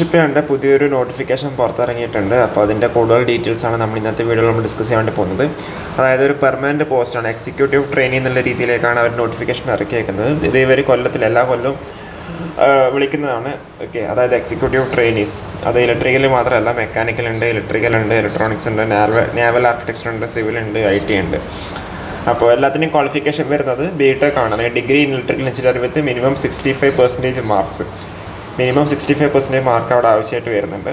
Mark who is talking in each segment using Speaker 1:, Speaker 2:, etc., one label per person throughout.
Speaker 1: ഷിപ്പിൻ്റെ പുതിയൊരു നോട്ടിഫിക്കേഷൻ പുറത്തിറങ്ങിയിട്ടുണ്ട്. അപ്പോൾ അതിൻ്റെ കൂടുതൽ ഡീറ്റെയിൽസാണ് നമ്മൾ ഇന്നത്തെ വീഡിയോയിൽ നമ്മൾ ഡിസ്കസ് ചെയ്യാൻ വേണ്ടി പോകുന്നത്. അതായത് ഒരു പെർമനൻറ്റ് പോസ്റ്റാണ്, എക്സിക്യൂട്ടീവ് ട്രെയിനി എന്നുള്ള രീതിയിലേക്കാണ് അവർ നോട്ടിഫിക്കേഷൻ ഇറക്കിയേക്കുന്നത്. ഇത് ഇവർ എല്ലാ കൊല്ലവും വിളിക്കുന്നതാണ്. ഓക്കെ, അതായത് എക്സിക്യൂട്ടീവ് ട്രെയിനീസ്. അത് ഇലക്ട്രിക്കൽ മാത്രമല്ല, മെക്കാനിക്കൽ ഉണ്ട്, ഇലക്ട്രോണിക്സ് ഉണ്ട്, നാവൽ ആർക്കിടെക്ചർ ഉണ്ട്, സിവിൽ ഉണ്ട്, IT ഉണ്ട്. അപ്പോൾ എല്ലാത്തിനും ക്വാളിഫിക്കേഷൻ വരുന്നത് BTech ആണ്, അല്ലെങ്കിൽ degree in electrical engineering with minimum 65% marks. Minimum 65% mark അവിടെ ആവശ്യമായിട്ട് വരുന്നുണ്ട്.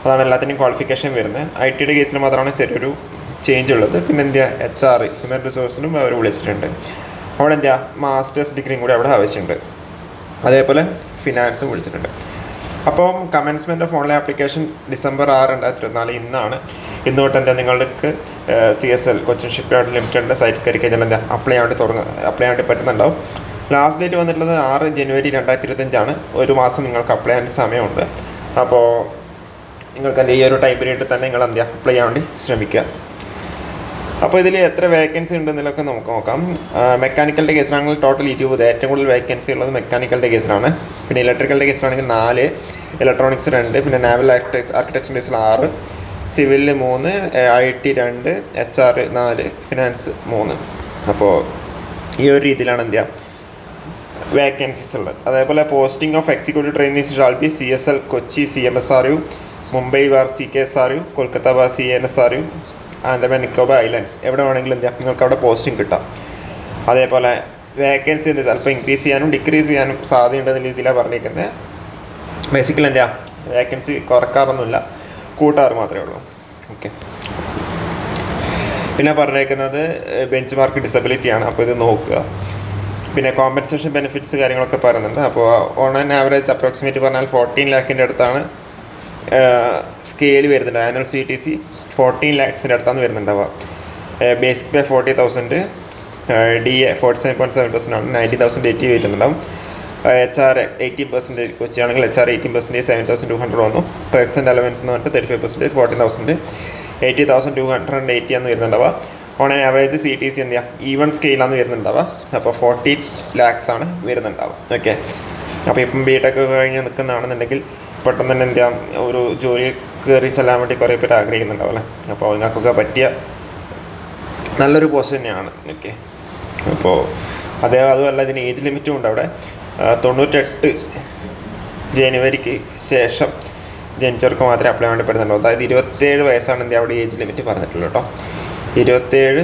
Speaker 1: അതാണ് എല്ലാത്തിനും ക്വാളിഫിക്കേഷൻ വരുന്നത്. IT കേസിൽ മാത്രമാണ് ചെറിയൊരു ചേഞ്ച് ഉള്ളത്. പിന്നെ HR ഹ്യൂമൻ റിസോഴ്സിനും അവർ വിളിച്ചിട്ടുണ്ട്. അവിടെ മാസ്റ്റേഴ്സ് ഡിഗ്രിയും കൂടി അവിടെ ആവശ്യമുണ്ട്. അതേപോലെ ഫിനാൻസും വിളിച്ചിട്ടുണ്ട്. അപ്പം commencement of online application December 6, 2024 ഇന്നാണ്. ഇന്ന് തൊട്ട് നിങ്ങൾക്ക് CSL കൊച്ചിൻ ഷിപ്പ്യാർഡ് ലിമിറ്റഡിൻ്റെ സൈറ്റ് കയറി കഴിഞ്ഞാൽ അപ്ലൈ ചെയ്യാൻ വേണ്ടി പറ്റുന്നുണ്ടാവും. ലാസ്റ്റ് ഡേറ്റ് വന്നിട്ടുള്ളത് 6 January 2025 ഒരു മാസം നിങ്ങൾക്ക് അപ്ലൈ ചെയ്യാൻ സമയമുണ്ട്. അപ്പോൾ നിങ്ങൾക്ക് ഈ ഒരു ടൈം പീരീഡിൽ തന്നെ നിങ്ങൾ അപ്ലൈ ചെയ്യാൻ വേണ്ടി ശ്രമിക്കുക. അപ്പോൾ ഇതിൽ എത്ര വേക്കൻസി ഉണ്ടെന്നതിലൊക്കെ നമുക്ക് നോക്കാം. മെക്കാനിക്കലിൻ്റെ കേസിലാണെങ്കിൽ ടോട്ടൽ 20, ഏറ്റവും കൂടുതൽ വേക്കൻസി ഉള്ളത് മെക്കാനിക്കലിൻ്റെ കേസിലാണ്. പിന്നെ ഇലക്ട്രിക്കലിൻ്റെ കേസിലാണെങ്കിൽ 4, ഇലക്ട്രോണിക്സ് 2, പിന്നെ നാവൽ ആർക്കിടെക്ചർ കേസിൽ 6, സിവിലിൽ 3, IT 2, HR 4, ഫിനാൻസ് 3. അപ്പോൾ ഈ ഒരു രീതിയിലാണ് വേക്കൻസീസ് ഉള്ളത്. അതേപോലെ posting of executive trainees shall be CSL Kochi CMSRU, Mumbai bar CKSRU, Kolkata bar CNSRU, Andaman Nicobar islands. എവിടെ വേണമെങ്കിലും നിങ്ങൾക്ക് അവിടെ പോസ്റ്റിംഗ് കിട്ടാം. അതേപോലെ വേക്കൻസി ചിലപ്പോൾ ഇൻക്രീസ് ചെയ്യാനും ഡിക്രീസ് ചെയ്യാനും സാധ്യതയുണ്ടെന്ന രീതിയിലാണ് പറഞ്ഞിരിക്കുന്നത്. ബേസിക്കലി വേക്കൻസി കുറക്കാറൊന്നുമില്ല, കൂട്ടാറ് മാത്രമേ ഉള്ളൂ. ഓക്കെ, പിന്നെ പറഞ്ഞേക്കുന്നത് ബെഞ്ച് മാർക്ക് ഡിസബിലിറ്റിയാണ്. അപ്പോൾ ഇത് നോക്കുക. പിന്നെ കോമ്പൻസേഷൻ ബെനിഫിറ്റ്സ് കാര്യങ്ങളൊക്കെ പറയുന്നുണ്ട്. അപ്പോൾ ഓൺ ആൻ ആവറേജ് അപ്രോക്സിമേറ്റ് പറഞ്ഞാൽ 14 lakhൻ്റെ അടുത്താണ് സ്കെയിൽ വരുന്നുണ്ട്. ആനുവൽ CTC 14 lakhs അടുത്താണ് വരുന്നുണ്ടാവുക. ബേസിക് പേ 40,000, DA 47.7% ആണ്, 90,080 വരുന്നുണ്ടാവും. HR 18%, കൊച്ചിയാണെങ്കിൽ HR 18%, 7,200 വന്നു. പെർസെൻറ്റ് അലവൻസ് എന്ന് പറഞ്ഞിട്ട് 35%, 40,000, 80,280 ആണ് വരുന്നുണ്ടാവുക. On an average CTC even സ്കെയിലാണ് വരുന്നുണ്ടാവുക. അപ്പോൾ 40 lakhs ആണ് വരുന്നുണ്ടാവുക. ഓക്കെ, അപ്പോൾ ഇപ്പം BTech കഴിഞ്ഞ് നിൽക്കുന്നതാണെന്നുണ്ടെങ്കിൽ പെട്ടെന്ന് തന്നെ ഒരു ജോലി കയറി ചെല്ലാൻ വേണ്ടി കുറേ പേര് ആഗ്രഹിക്കുന്നുണ്ടാവും. അപ്പോൾ നിങ്ങൾക്കൊക്കെ പറ്റിയ നല്ലൊരു പോസ്റ്റ് തന്നെയാണ്. ഓക്കെ, അപ്പോൾ അതുമല്ല ഇതിന് ഏജ് ലിമിറ്റും ഉണ്ട് അവിടെ. 98 ജനുവരിക്ക് ശേഷം ജനിച്ചവർക്ക് മാത്രമേ അപ്ലൈ വേണ്ടി പറ്റുന്നുള്ളൂ. അതായത് 27 വയസ്സാണ് അവിടെ ഏജ് ലിമിറ്റ് പറഞ്ഞിട്ടുള്ളത് കേട്ടോ. 27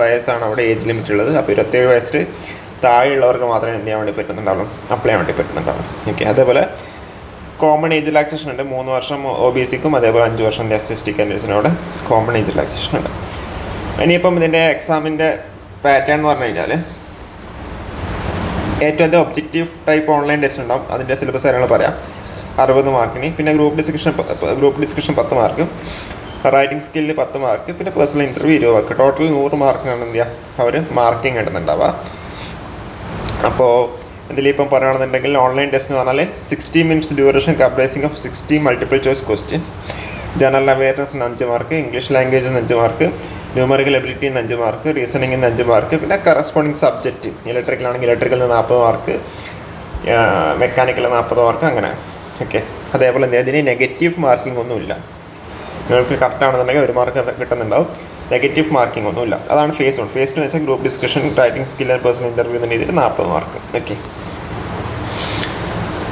Speaker 1: വയസ്സാണ് അവിടെ ഏജ് ലിമിറ്റ് ഉള്ളത്. അപ്പോൾ 27 വയസ്സിൽ താഴെയുള്ളവർക്ക് മാത്രമേ എന്ത് ചെയ്യാൻ വേണ്ടി പറ്റുന്നുണ്ടാവുള്ളൂ, അപ്ലൈ ചെയ്യാൻ വേണ്ടി പറ്റുന്നുണ്ടാവും. ഓക്കെ, അതേപോലെ കോമൺ ഏജ് റിലാക്സേഷൻ ഉണ്ട്. 3 വർഷം OBCക്കും അതേപോലെ 5 വർഷം SC കാൻഡിഡേറ്റ്സിനും അവിടെ കോമൺ ഏജ് റിലാക്സേഷൻ ഉണ്ട്. ഇനിയിപ്പം ഇതിൻ്റെ എക്സാമിൻ്റെ പാറ്റേൺ എന്ന് പറഞ്ഞു കഴിഞ്ഞാൽ ഏറ്റവും അധികം ഒബ്ജക്റ്റീവ് ടൈപ്പ് ഓൺലൈൻ ടെസ്റ്റ് ഉണ്ടാവും. അതിൻ്റെ സിലബസ് കാര്യങ്ങൾ പറയാം. 60 മാർക്കിന്. പിന്നെ group discussion 10 mark, writing skill 10 mark, പിന്നെ പേഴ്സണൽ ഇൻ്റർവ്യൂ 20 മാർക്ക്. ടോട്ടൽ 100 മാർക്കാണ് അവർ മാർക്കിംഗ് ഇടുന്നുണ്ടാവുക. അപ്പോൾ ഇതിലിപ്പം പറയുകയാണെന്നുണ്ടെങ്കിൽ ഓൺലൈൻ ടെസ്റ്റ് എന്ന് പറഞ്ഞാൽ 60 minutes duration comprising of 60 multiple choice questions. General അവയർനെസ്സിന് 5 മാർക്ക്, ഇംഗ്ലീഷ് ലാംഗ്വേജിന് 5 മാർക്ക്, ന്യൂമറിക്കൽ എബിലിറ്റിന്ന് 5 മാർക്ക്, റീസണിങ്ങിന് 5 മാർക്ക്, പിന്നെ കറസ്പോണ്ടിങ് സബ്ജക്റ്റ് ഇലക്ട്രിക്കലാണെങ്കിൽ ഇലക്ട്രിക്കലിന് 40 മാർക്ക്, മെക്കാനിക്കൽ 40 മാർക്ക്, അങ്ങനെ. ഓക്കെ, അതേപോലെ ഇതിന് നെഗറ്റീവ് മാർക്കിംഗ് ഒന്നുമില്ല. നിങ്ങൾക്ക് കറക്റ്റാണെന്നുണ്ടെങ്കിൽ 1 മാർക്ക് കിട്ടുന്നുണ്ടാവും. നെഗറ്റീവ് മാർക്കിംഗ് ഒന്നുമില്ല. അതാണ് ഫേസ് 1. ഫേസ് 2 വെച്ചാൽ group discussion, writing skill and personal interview എന്ന രീതിയിൽ 40 മാർക്ക്. ഓക്കെ,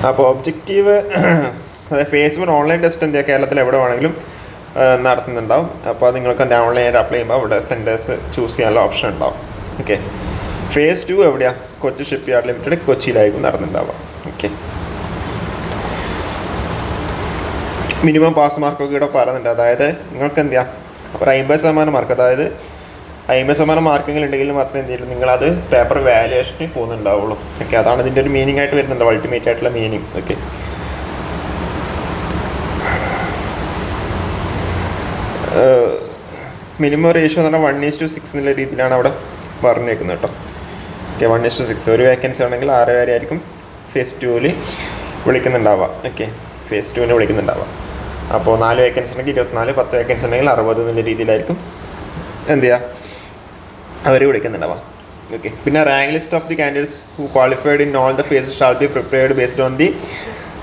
Speaker 1: അപ്പോൾ ഒബ്ജക്റ്റീവ് അതായത് ഫേസ് 1 ഓൺലൈൻ ടെസ്റ്റ് കേരളത്തിൽ എവിടെ വേണമെങ്കിലും നടത്തുന്നുണ്ടാവും. അപ്പോൾ അത് നിങ്ങൾക്ക് ഓൺലൈനായിട്ട് അപ്ലൈ ചെയ്യുമ്പോൾ അവിടെ സെൻറ്റേഴ്സ് ചൂസ് ചെയ്യാനുള്ള ഓപ്ഷൻ ഉണ്ടാവും. ഓക്കെ, ഫേസ് 2 എവിടെയാണ്? കൊച്ചി ഷിപ്പ്യാർഡ് ലിമിറ്റഡ് കൊച്ചിയിലായിരിക്കും നടന്നുണ്ടാവുക. ഓക്കെ, മിനിമം പാസ് മാർക്കൊക്കെ ഇവിടെ പറയുന്നുണ്ട്. അതായത് നിങ്ങൾക്ക് ഒരു 50% മാർക്ക്, അതായത് 50% മാർക്കെങ്കിലും ഉണ്ടെങ്കിൽ മാത്രമേ ചെയ്യുള്ളൂ നിങ്ങളത് പേപ്പർ വാല്യുവേഷന് പോകുന്നുണ്ടാവുള്ളൂ. ഓക്കെ, അതാണ് ഇതിൻ്റെ ഒരു മീനിങ് ആയിട്ട് വരുന്നുണ്ട്, അൾട്ടിമേറ്റ് ആയിട്ടുള്ള മീനിങ്. ഓക്കെ, മിനിമം റേഷ്യോ എന്ന് പറഞ്ഞാൽ 1:6 എന്നുള്ള രീതിയിലാണ് അവിടെ പറഞ്ഞേക്കുന്നത് കേട്ടോ. ഓക്കെ, 1:6. ഒരു വേക്കൻസി ആണെങ്കിൽ 6 പേരായിരിക്കും ഫേസ് 2 വിളിക്കുന്നുണ്ടാവുക. ഓക്കെ, ഫേസ് 2 വിളിക്കുന്നുണ്ടാവുക. അപ്പോൾ 4 വേക്കൻസി ഉണ്ടെങ്കിൽ 24, 10 വേക്കൻസി ഉണ്ടെങ്കിൽ 60 എന്നുള്ള രീതിയിലായിരിക്കും അവർ വിളിക്കുന്നുണ്ടാവാം. ഓക്കെ, പിന്നെ rank list of the candidates who qualified in all the phases shall be prepared based on the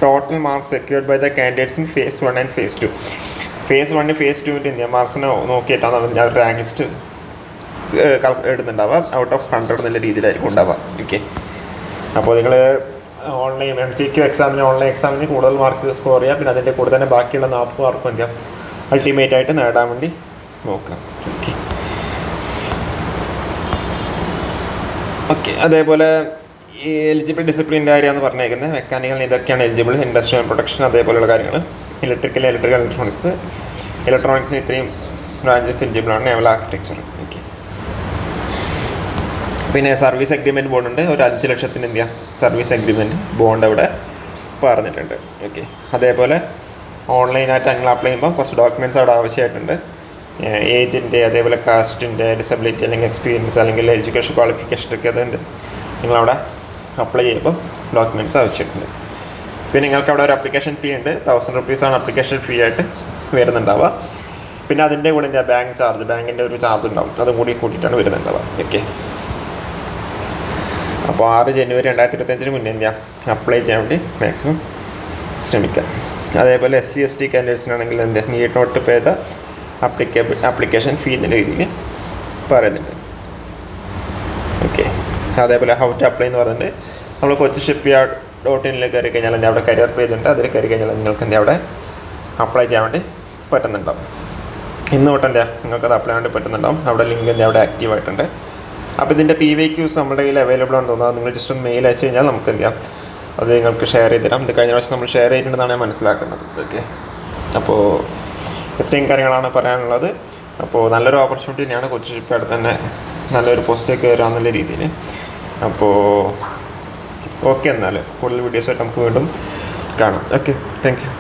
Speaker 1: total marks secured by the candidates in phase 1 and phase 2. phase 1 phase 2 ഇന്ത്യൻ മാർക്സിനെ നോക്കിയിട്ടാണ് അവർ റാങ്ക് ലിസ്റ്റ് ഇടുന്നുണ്ടാവുക. Out of 100 എന്നുള്ള രീതിയിലായിരിക്കും ഉണ്ടാവുക. Okay, അപ്പോൾ നിങ്ങൾ ഓൺലൈൻ MCQ എക്സാമിന് ഓൺലൈൻ എക്സാമിന് കൂടുതൽ മാർക്ക് സ്കോർ ചെയ്യുക. പിന്നെ അതിൻ്റെ കൂടെ തന്നെ ബാക്കിയുള്ള 40 മാർക്ക് എന്ത് ചെയ്യാം അൾട്ടിമേറ്റ് ആയിട്ട് നേടാൻ വേണ്ടി നോക്കാം. ഓക്കെ ഓക്കെ അതേപോലെ ഈ എലിജിബിൾ ഡിസിപ്ലിൻ്റെ കാര്യമെന്ന് പറഞ്ഞേക്കുന്നത് മെക്കാനിക്കൽ ഇതൊക്കെയാണ് എലിജിബിൾ. ഇൻഡസ്ട്രിയൽ പ്രൊഡക്ഷൻ അതേപോലെയുള്ള കാര്യങ്ങൾ. ഇലക്ട്രിക്കൽ ഇലക്ട്രോണിക്സിന് ഇത്രയും ബ്രാഞ്ചസ് എലിജിബിളാണ്. Naval architecture. ഓക്കെ, പിന്നെ സർവീസ് അഗ്രിമെൻറ്റ് ബോണ്ട് ഉണ്ട്. ഒരു 5 ലക്ഷത്തിന് എന്ത് ചെയ്യാം സർവീസ് അഗ്രിമെൻറ്റ് ബോണ്ട് അവിടെ പറഞ്ഞിട്ടുണ്ട്. ഓക്കെ, അതേപോലെ ഓൺലൈനായിട്ട് നിങ്ങൾ അപ്ലൈ ചെയ്യുമ്പോൾ കുറച്ച് ഡോക്യുമെൻറ്റ്സ് അവിടെ ആവശ്യമായിട്ടുണ്ട്. ഏജിൻ്റെ അതേപോലെ കാസ്റ്റിൻ്റെ ഡിസബിലിറ്റി അല്ലെങ്കിൽ എക്സ്പീരിയൻസ് അല്ലെങ്കിൽ എഡ്യൂക്കേഷൻ ക്വാളിഫിക്കേഷനൊക്കെ അതെന്ത് നിങ്ങളവിടെ അപ്ലൈ ചെയ്യുമ്പോൾ ഡോക്യുമെൻറ്റ്സ് ആവശ്യമുണ്ട്. പിന്നെ നിങ്ങൾക്ക് അവിടെ ഒരു അപ്ലിക്കേഷൻ ഫീ ഉണ്ട്. 1000 റുപ്പീസാണ് അപ്ലിക്കേഷൻ ഫീ ആയിട്ട് വരുന്നുണ്ടാവുക. പിന്നെ അതിൻ്റെ കൂടെ എന്താ ബാങ്ക് ചാർജ്, ബാങ്കിൻ്റെ ഒരു ചാർജ് ഉണ്ടാവും, അതും കൂടി കൂട്ടിയിട്ടാണ് വരുന്നുണ്ടാവുക. ഓക്കെ, അപ്പോൾ 6 ജനുവരി 2025 മുന്നേ എന്ത് ചെയ്യാം അപ്ലൈ ചെയ്യാൻ വേണ്ടി മാക്സിമം ശ്രമിക്കുക. അതേപോലെ SC/ST കാൻഡിഡേറ്റ്സിനാണെങ്കിൽ എന്താ need not pay the application fee എന്ന രീതിയിൽ പറയുന്നുണ്ട്. ഓക്കെ, അതേപോലെ ഹൗ ടു അപ്ലൈ എന്ന് പറയുന്നത് നമ്മൾ കൊച്ചി shipyard.in കയറി കഴിഞ്ഞാൽ എന്താ അവിടെ കരിയർ പേജ് ഉണ്ട്. അതിൽ കയറി കഴിഞ്ഞാൽ നിങ്ങൾക്ക് എന്താ അവിടെ അപ്ലൈ ചെയ്യാൻ വേണ്ടി പറ്റുന്നുണ്ടാവും. ഇന്ന് തൊട്ട് എന്താ നിങ്ങൾക്കത് അപ്ലൈ ചെയ്യാൻ വേണ്ടി പറ്റുന്നുണ്ടാവും. അവിടെ ലിങ്ക് എന്താ അവിടെ ആക്റ്റീവ് ആയിട്ടുണ്ട്. അപ്പോൾ ഇതിൻ്റെ PYQs നമ്മുടെ കയ്യിൽ അവൈലബിൾ ആണെന്ന് തോന്നുന്നത്. നിങ്ങൾ ജസ്റ്റ് ഒന്ന് മെയിൽ അയച്ചു കഴിഞ്ഞാൽ നമുക്ക് എന്ത് ചെയ്യാം അത് നിങ്ങൾക്ക് ഷെയർ ചെയ്ത് തരാം. ഇത് കഴിഞ്ഞ പ്രാവശ്യം നമ്മൾ ഷെയർ ചെയ്തിട്ടുണ്ടെന്നാണ് ഞാൻ മനസ്സിലാക്കുന്നത്. ഓക്കെ, അപ്പോൾ ഇത്രയും കാര്യങ്ങളാണ് പറയാനുള്ളത്. അപ്പോൾ നല്ലൊരു ഓപ്പർച്യൂണിറ്റി തന്നെയാണ് കൊച്ചി ഷിപ്പ്യാർഡ് തന്നെ നല്ലൊരു പോസ്റ്റിലേക്ക് കയറാമെന്നുള്ള രീതിയിൽ. അപ്പോൾ ഓക്കെ, എന്നാൽ കൂടുതൽ വീഡിയോസായിട്ട് നമുക്ക് വീണ്ടും കാണാം. Okay, thank you.